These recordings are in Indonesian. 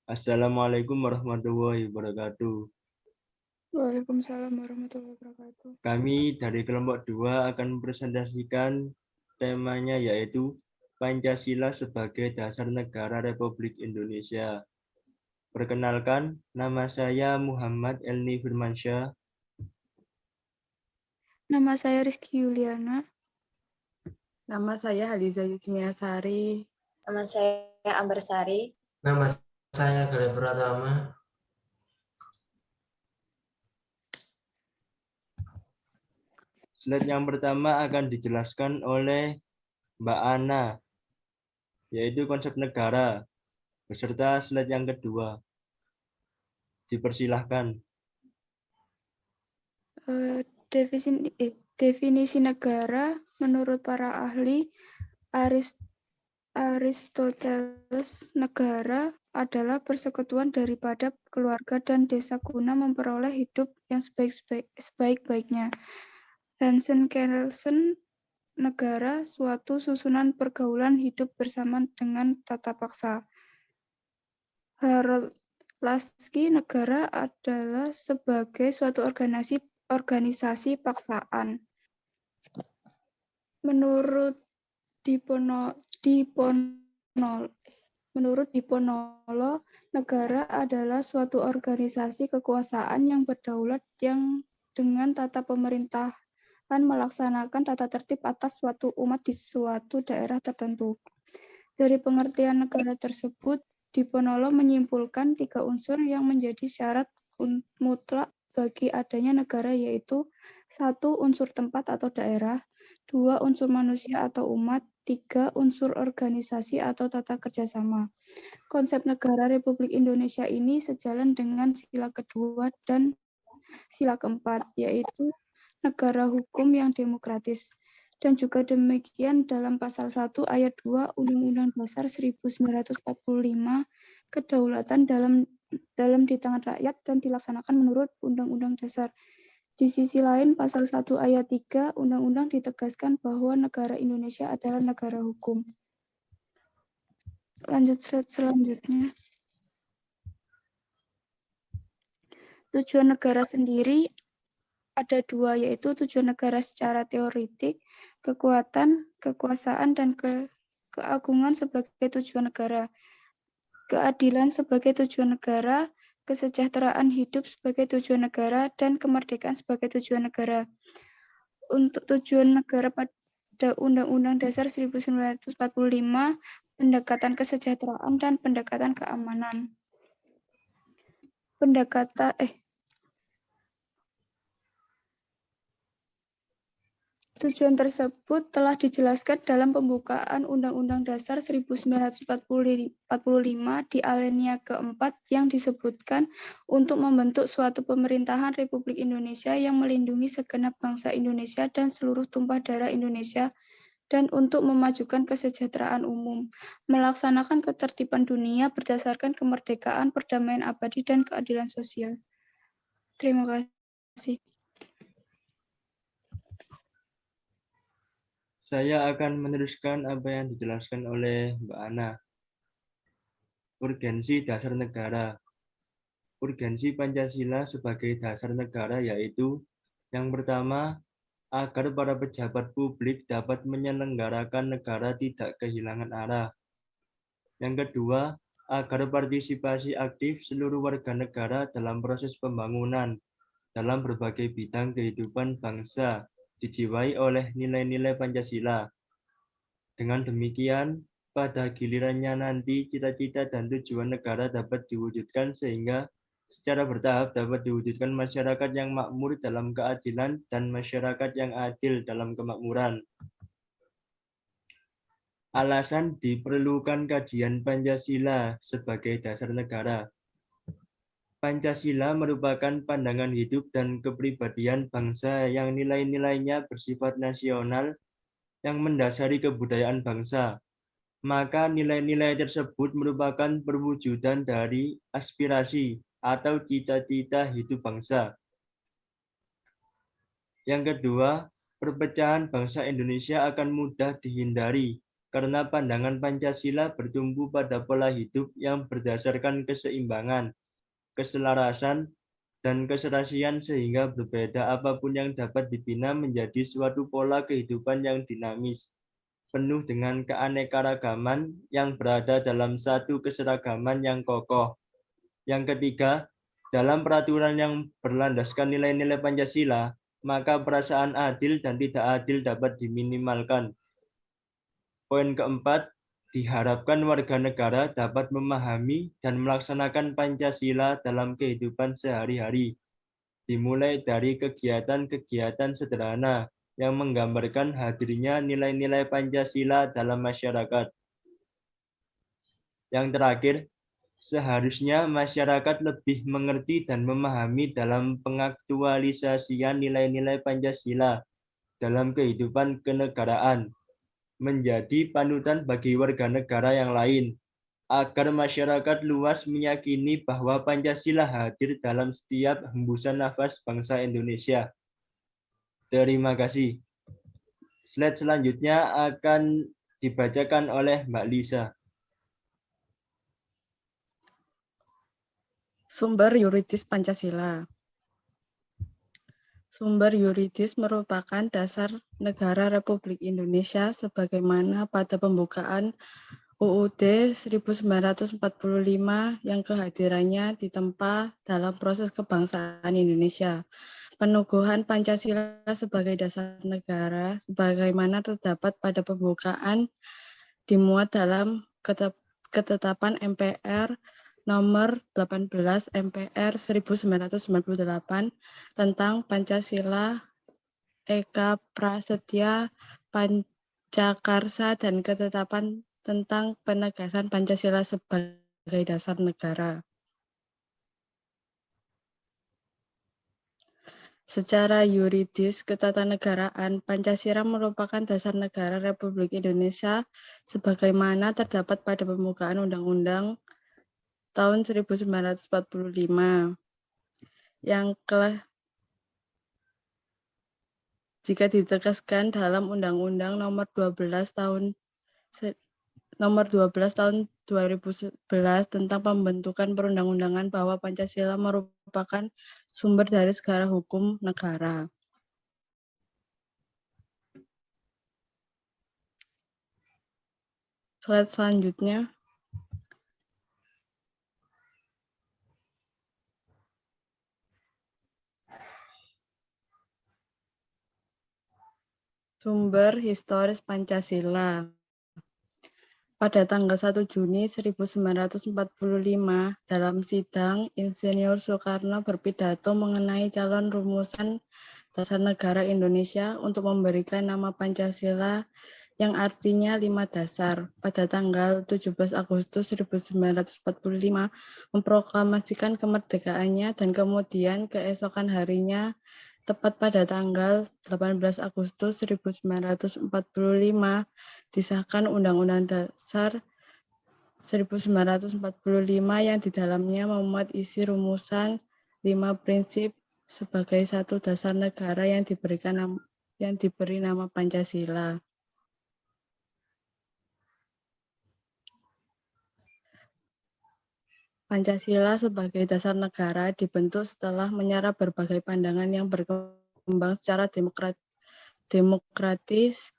Assalamualaikum warahmatullahi wabarakatuh. Waalaikumsalam warahmatullahi wabarakatuh. Kami dari kelompok 2 akan mempresentasikan temanya yaitu Pancasila sebagai dasar negara Republik Indonesia. Perkenalkan, nama saya Muhammad Elni Firmansyah. Nama saya Rizky Yuliana. Nama saya Haliza Yusmiasari. Nama saya Amber Sari. Nama saya Galih Pratama. Slide yang pertama akan dijelaskan oleh Mbak Ana, yaitu konsep negara, beserta slide yang kedua. Dipersilahkan. Definisi negara menurut para ahli Aristoteles, negara adalah persekutuan daripada keluarga dan desa guna memperoleh hidup yang sebaik-baiknya. Hansen Kelsen, negara suatu susunan pergaulan hidup bersama dengan tata paksa. Harold Laski, negara adalah sebagai suatu organisasi paksaan. Menurut Diponolo, negara adalah suatu organisasi kekuasaan yang berdaulat yang dengan tata pemerintahan melaksanakan tata tertib atas suatu umat di suatu daerah tertentu. Dari pengertian negara tersebut, Diponolo menyimpulkan 3 unsur yang menjadi syarat mutlak bagi adanya negara, yaitu 1. Unsur tempat atau daerah, 2. Unsur manusia atau umat, 3. Unsur organisasi atau tata kerjasama. Konsep negara Republik Indonesia ini sejalan dengan sila kedua dan sila keempat, yaitu negara hukum yang demokratis. Dan juga demikian dalam pasal 1 ayat 2 Undang-Undang Dasar 1945, kedaulatan dalam di tangan rakyat dan dilaksanakan menurut Undang-Undang Dasar. Di sisi lain, pasal 1 ayat 3 Undang-Undang ditegaskan bahwa negara Indonesia adalah negara hukum. Lanjut slide selanjutnya. Tujuan negara sendiri ada 2, yaitu tujuan negara secara teoritik, kekuatan, kekuasaan, dan keagungan sebagai tujuan negara, keadilan sebagai tujuan negara, kesejahteraan hidup sebagai tujuan negara, dan kemerdekaan sebagai tujuan negara. Untuk tujuan negara pada Undang-Undang Dasar 1945, pendekatan kesejahteraan dan pendekatan keamanan. Tujuan tersebut telah dijelaskan dalam pembukaan Undang-Undang Dasar 1945 di alinea keempat yang disebutkan untuk membentuk suatu pemerintahan Republik Indonesia yang melindungi segenap bangsa Indonesia dan seluruh tumpah darah Indonesia, dan untuk memajukan kesejahteraan umum, melaksanakan ketertiban dunia berdasarkan kemerdekaan, perdamaian abadi, dan keadilan sosial. Terima kasih. Saya akan meneruskan apa yang dijelaskan oleh Mbak Ana. Urgensi dasar negara. Urgensi Pancasila sebagai dasar negara yaitu yang pertama, agar para pejabat publik dapat menyelenggarakan negara tidak kehilangan arah. Yang kedua, agar partisipasi aktif seluruh warga negara dalam proses pembangunan dalam berbagai bidang kehidupan bangsa dijiwai oleh nilai-nilai Pancasila. Dengan demikian, pada gilirannya nanti cita-cita dan tujuan negara dapat diwujudkan sehingga secara bertahap dapat diwujudkan masyarakat yang makmur dalam keadilan dan masyarakat yang adil dalam kemakmuran. Alasan diperlukan kajian Pancasila sebagai dasar negara. Pancasila merupakan pandangan hidup dan kepribadian bangsa yang nilai-nilainya bersifat nasional yang mendasari kebudayaan bangsa. Maka nilai-nilai tersebut merupakan perwujudan dari aspirasi atau cita-cita hidup bangsa. Yang kedua, perpecahan bangsa Indonesia akan mudah dihindari karena pandangan Pancasila bertumbuh pada pola hidup yang berdasarkan keseimbangan, keselarasan, dan keserasian sehingga berbeda apapun yang dapat dibina menjadi suatu pola kehidupan yang dinamis, penuh dengan keanekaragaman yang berada dalam satu keseragaman yang kokoh. Yang ketiga, dalam peraturan yang berlandaskan nilai-nilai Pancasila, maka perasaan adil dan tidak adil dapat diminimalkan. Poin keempat, diharapkan warga negara dapat memahami dan melaksanakan Pancasila dalam kehidupan sehari-hari, dimulai dari kegiatan-kegiatan sederhana yang menggambarkan hadirnya nilai-nilai Pancasila dalam masyarakat. Yang terakhir, seharusnya masyarakat lebih mengerti dan memahami dalam pengaktualisasian nilai-nilai Pancasila dalam kehidupan kenegaraan, menjadi panutan bagi warga negara yang lain, agar masyarakat luas meyakini bahwa Pancasila hadir dalam setiap hembusan nafas bangsa Indonesia. Terima kasih. Slide selanjutnya akan dibacakan oleh Mbak Lisa. Sumber yuridis Pancasila. Sumber yuridis merupakan dasar negara Republik Indonesia sebagaimana pada pembukaan UUD 1945 yang kehadirannya ditempa dalam proses kebangsaan Indonesia. Penuguhan Pancasila sebagai dasar negara sebagaimana terdapat pada pembukaan dimuat dalam ketetapan MPR nomor 18 MPR 1998 tentang Pancasila Eka Prasetya Pancakarsa dan ketetapan tentang penegasan Pancasila sebagai dasar negara. Secara yuridis, ketatanegaraan Pancasila merupakan dasar negara Republik Indonesia sebagaimana terdapat pada pembukaan Undang-Undang tahun 1945 yang jika ditegaskan dalam Undang-Undang nomor 12 tahun 2011 tentang pembentukan perundang-undangan bahwa Pancasila merupakan sumber dari segala hukum negara. Slide selanjutnya. Sumber historis Pancasila. Pada tanggal 1 Juni 1945, dalam sidang, Insinyur Soekarno berpidato mengenai calon rumusan dasar negara Indonesia untuk memberikan nama Pancasila yang artinya 5 dasar. Pada tanggal 17 Agustus 1945, memproklamasikan kemerdekaannya dan kemudian keesokan harinya, tepat pada tanggal 18 Agustus 1945, disahkan Undang-Undang Dasar 1945 yang di dalamnya memuat isi rumusan 5 prinsip sebagai satu dasar negara yang diberi nama Pancasila. Pancasila sebagai dasar negara dibentuk setelah menyerap berbagai pandangan yang berkembang secara demokratis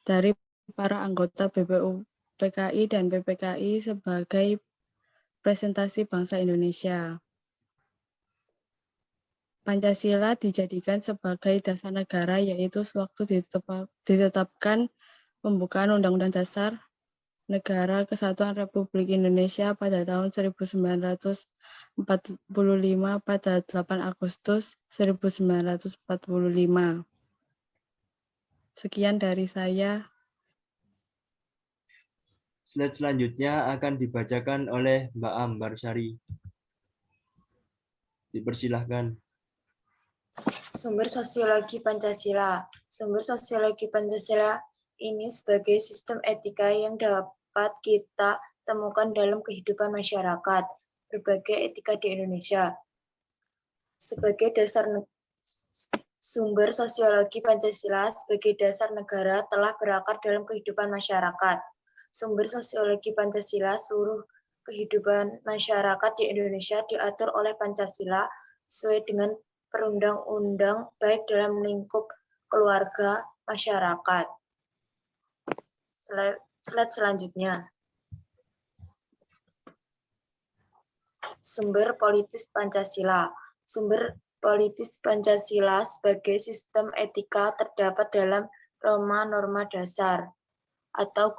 dari para anggota BPUPKI dan PPKI sebagai presentasi bangsa Indonesia. Pancasila dijadikan sebagai dasar negara yaitu sewaktu ditetapkan pembukaan Undang-Undang Dasar Negara Kesatuan Republik Indonesia pada tahun 1945 pada 8 Agustus 1945. Sekian dari saya. Slide selanjutnya akan dibacakan oleh Mbak Ambarsari. Dipersilahkan. Sumber sosiologi Pancasila. Sumber sosiologi Pancasila ini sebagai sistem etika yang dapat kita temukan dalam kehidupan masyarakat, berbagai etika di Indonesia. Sebagai dasar sumber sosiologi Pancasila sebagai dasar negara telah berakar dalam kehidupan masyarakat. Sumber sosiologi Pancasila, seluruh kehidupan masyarakat di Indonesia diatur oleh Pancasila sesuai dengan perundang-undang baik dalam lingkup keluarga, masyarakat. Slide selanjutnya. Sumber politis Pancasila. Sumber politis Pancasila sebagai sistem etika terdapat dalam norma-norma dasar atau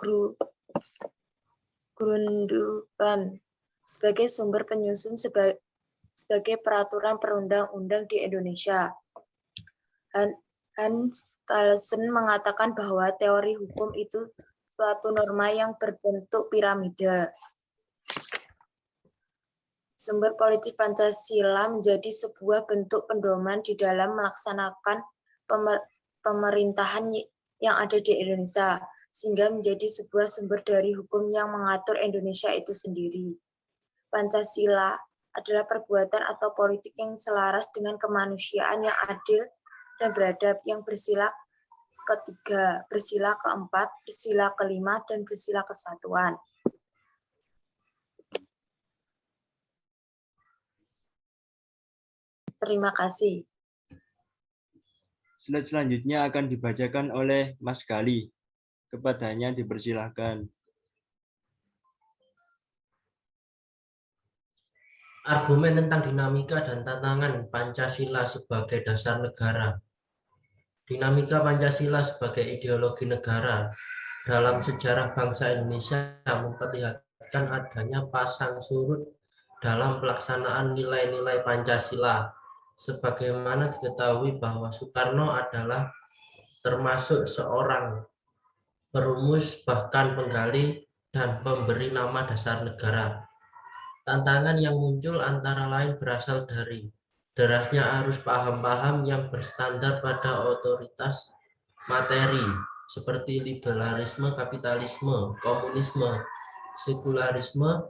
Grundulan sebagai sumber penyusun sebagai peraturan perundang-undang di Indonesia. Hans Kelsen mengatakan bahwa teori hukum itu suatu norma yang berbentuk piramida. Sumber politik Pancasila menjadi sebuah bentuk pedoman di dalam melaksanakan pemerintahan yang ada di Indonesia, sehingga menjadi sebuah sumber dari hukum yang mengatur Indonesia itu sendiri. Pancasila adalah perbuatan atau politik yang selaras dengan kemanusiaan yang adil dan beradab, yang bersila ketiga, bersila keempat, bersila kelima, dan bersila kesatuan. Terima kasih. Slide selanjutnya akan dibacakan oleh Mas Gali. Kepadanya dipersilahkan. Argumen tentang dinamika dan tantangan Pancasila sebagai dasar negara. Dinamika Pancasila sebagai ideologi negara dalam sejarah bangsa Indonesia memperlihatkan adanya pasang surut dalam pelaksanaan nilai-nilai Pancasila. Sebagaimana diketahui bahwa Soekarno adalah termasuk seorang perumus, bahkan penggali dan pemberi nama dasar negara. Tantangan yang muncul antara lain berasal dari derasnya arus paham-paham yang bersandar pada otoritas materi seperti liberalisme, kapitalisme, komunisme, sekularisme,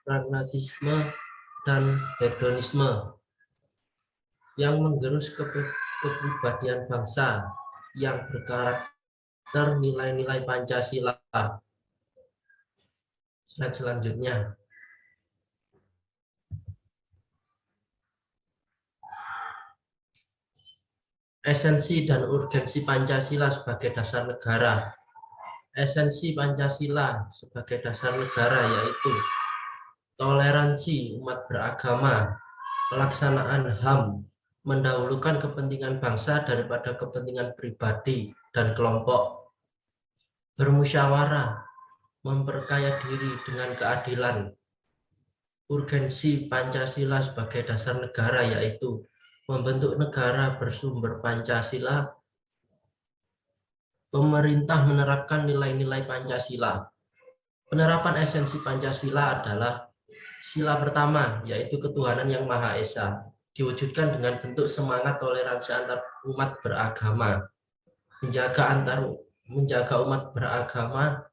pragmatisme, dan hedonisme yang menggerus kepribadian bangsa yang berkarakter nilai-nilai Pancasila. Slide selanjutnya. Esensi dan urgensi Pancasila sebagai dasar negara. Esensi Pancasila sebagai dasar negara yaitu toleransi umat beragama, pelaksanaan HAM, mendahulukan kepentingan bangsa daripada kepentingan pribadi dan kelompok, bermusyawarah, memperkaya diri dengan keadilan. Urgensi Pancasila sebagai dasar negara yaitu membentuk negara bersumber Pancasila, pemerintah menerapkan nilai-nilai Pancasila. Penerapan esensi Pancasila adalah sila pertama, yaitu ketuhanan yang Maha Esa, diwujudkan dengan bentuk semangat toleransi antar umat beragama, menjaga umat beragama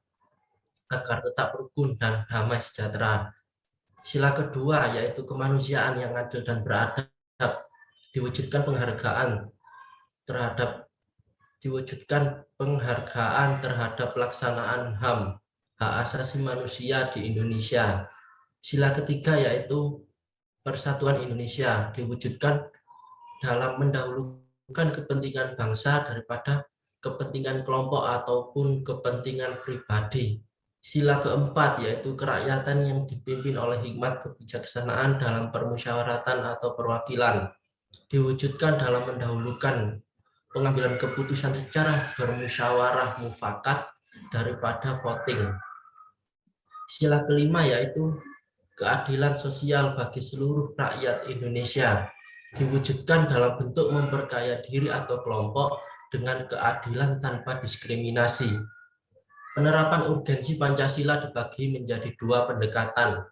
agar tetap rukun dan damai sejahtera. Sila kedua, yaitu kemanusiaan yang adil dan beradab, diwujudkan penghargaan terhadap pelaksanaan HAM, hak asasi manusia di Indonesia. Sila ketiga yaitu persatuan Indonesia, diwujudkan dalam mendahulukan kepentingan bangsa daripada kepentingan kelompok ataupun kepentingan pribadi. Sila keempat yaitu kerakyatan yang dipimpin oleh hikmat kebijaksanaan dalam permusyawaratan atau perwakilan, diwujudkan dalam mendahulukan pengambilan keputusan secara bermusyawarah mufakat daripada voting. Sila kelima yaitu keadilan sosial bagi seluruh rakyat Indonesia, diwujudkan dalam bentuk memperkaya diri atau kelompok dengan keadilan tanpa diskriminasi. Penerapan urgensi Pancasila dibagi menjadi dua pendekatan.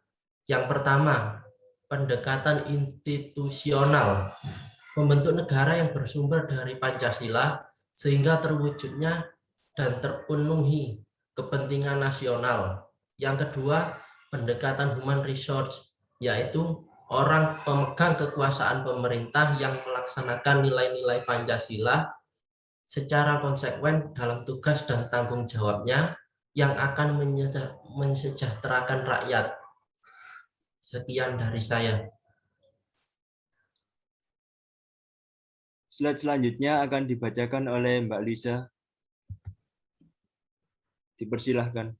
Yang pertama, pendekatan institusional, membentuk negara yang bersumber dari Pancasila sehingga terwujudnya dan terpenuhi kepentingan nasional. Yang kedua, pendekatan human resource, yaitu orang pemegang kekuasaan pemerintah yang melaksanakan nilai-nilai Pancasila secara konsekuen dalam tugas dan tanggung jawabnya yang akan mensejahterakan rakyat. Sekian dari saya. Slide selanjutnya akan dibacakan oleh Mbak Lisa. Dipersilahkan.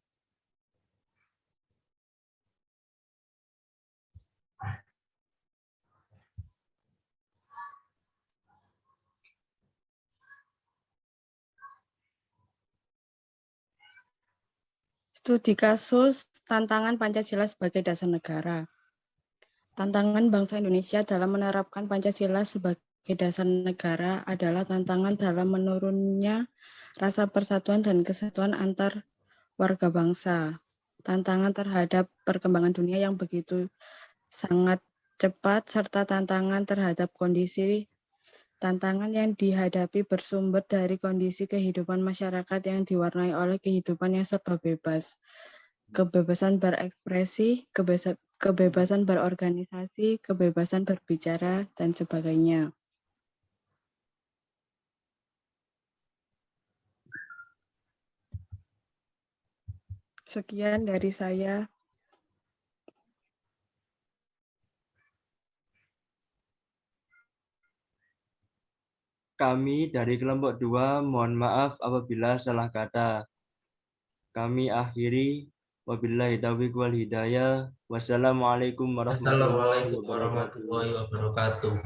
Studi kasus tantangan Pancasila sebagai dasar negara. Tantangan bangsa Indonesia dalam menerapkan Pancasila sebagai dasar negara adalah tantangan dalam menurunnya rasa persatuan dan kesatuan antar warga bangsa. Tantangan terhadap perkembangan dunia yang begitu sangat cepat, serta tantangan terhadap tantangan yang dihadapi bersumber dari kondisi kehidupan masyarakat yang diwarnai oleh kehidupan yang serba bebas. Kebebasan berekspresi, kebebasan berorganisasi, kebebasan berbicara, dan sebagainya. Sekian dari saya. Kami dari kelompok 2 mohon maaf apabila salah kata. Kami akhiri. Wabillahi taufiq wal hidayah. Wassalamualaikum warahmatullahi Assalamualaikum wabarakatuh. warahmatullahi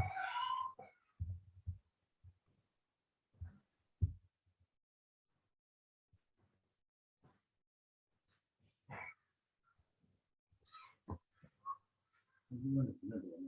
wabarakatuh.